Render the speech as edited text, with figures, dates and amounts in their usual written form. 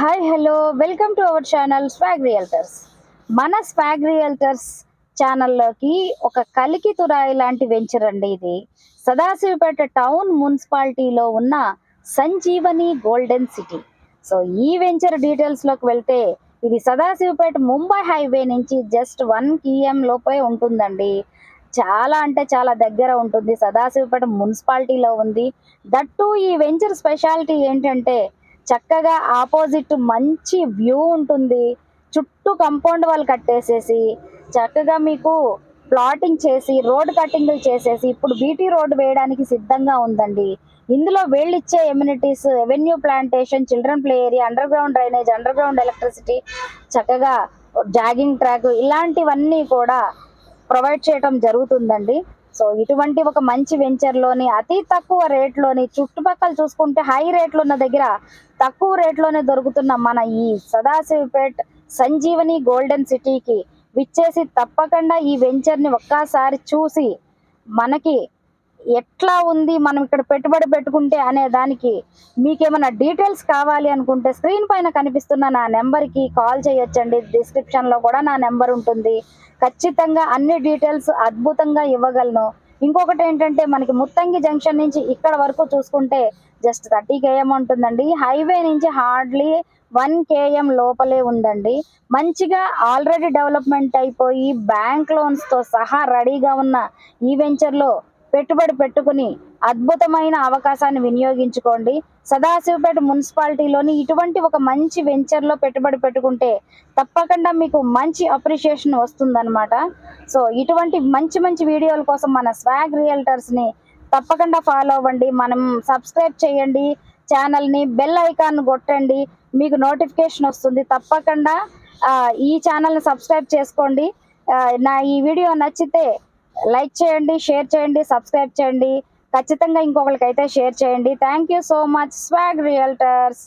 Hi hello welcome to our channel swag realtors. మన swag realtors ఛానల్లోకి ఒక కలికి తురాయి లాంటి వెంచర్ అండి ఇది. సదాశివపేట టౌన్ మున్సిపాలిటీలో ఉన్న సంజీవని గోల్డెన్ సిటీ. సో ఈ వెంచర్ డీటెయిల్స్లోకి వెళ్తే ఇది సదాశివపేట ముంబై హైవే నుంచి జస్ట్ 1 km లోపే ఉంటుందండి. చాలా అంటే చాలా దగ్గర ఉంటుంది. సదాశివపేట మున్సిపాలిటీలో ఉంది. దట్టు ఈ వెంచర్ స్పెషాలిటీ ఏంటంటే చక్కగా ఆపోజిట్ మంచి వ్యూ ఉంటుంది. చుట్టూ కాంపౌండ్ వాళ్ళు కట్టేసేసి చక్కగా మీకు ప్లాటింగ్ చేసి రోడ్ కటింగ్లు చేసేసి ఇప్పుడు బీటీ రోడ్ వేయడానికి సిద్ధంగా ఉందండి. ఇందులో వీళ్ళిచ్చే amenities avenue plantation, children play area, underground drainage, underground electricity, చక్కగా జాగింగ్ ట్రాక్ ఇలాంటివన్నీ కూడా ప్రొవైడ్ చేయడం జరుగుతుందండి. సో ఇటువంటి ఒక మంచి వెంచర్లోని అతి తక్కువ రేట్లోని చుట్టుపక్కల చూసుకుంటే హై రేట్లు ఉన్న దగ్గర తక్కువ రేట్లోనే దొరుకుతున్న మన ఈ సదాశివపేట్ సంజీవని గోల్డెన్ సిటీకి విచ్చేసి తప్పకుండా ఈ వెంచర్ని ఒక్కసారి చూసి మనకి ఎట్లా ఉంది, మనం ఇక్కడ పెట్టుబడి పెట్టుకుంటే అనే దానికి మీకేమైనా డీటెయిల్స్ కావాలి అనుకుంటే స్క్రీన్ పైన కనిపిస్తున్న నా నెంబర్కి కాల్ చేయొచ్చండి. డిస్క్రిప్షన్లో కూడా నా నెంబర్ ఉంటుంది. ఖచ్చితంగా అన్ని డీటెయిల్స్ అద్భుతంగా ఇవ్వగలను. ఇంకొకటి ఏంటంటే మనకి ముత్తంగి జంక్షన్ నుంచి ఇక్కడ వరకు చూసుకుంటే జస్ట్ 30 km ఉంటుందండి. హైవే నుంచి హార్డ్లీ 1 km లోపలే ఉందండి. మంచిగా ఆల్రెడీ డెవలప్మెంట్ అయిపోయి బ్యాంక్ లోన్స్తో సహా రెడీగా ఉన్న ఈ వెంచర్లో పెట్టుబడి పెట్టుకుని అద్భుతమైన అవకాశాన్ని వినియోగించుకోండి. సదాశివపేట మున్సిపాలిటీలోని ఇటువంటి ఒక మంచి వెంచర్లో పెట్టుబడి పెట్టుకుంటే తప్పకుండా మీకు మంచి అప్రిషియేషన్ వస్తుందన్నమాట. సో ఇటువంటి మంచి మంచి వీడియోల కోసం మన స్వాగ్ రియల్టర్స్ని తప్పకుండా ఫాలో అవ్వండి. మనం సబ్స్క్రైబ్ చేయండి ఛానల్ని, బెల్ ఐకాన్ కొట్టండి, మీకు నోటిఫికేషన్ వస్తుంది. తప్పకుండా ఈ ఛానల్ని సబ్స్క్రైబ్ చేసుకోండి. నా ఈ వీడియో నచ్చితే లైక్ చేయండి, షేర్ చేయండి, సబ్స్క్రైబ్ చేయండి. ఖచ్చితంగా ఇంకొకరికైతే షేర్ చేయండి. Thank you so much swag realtors.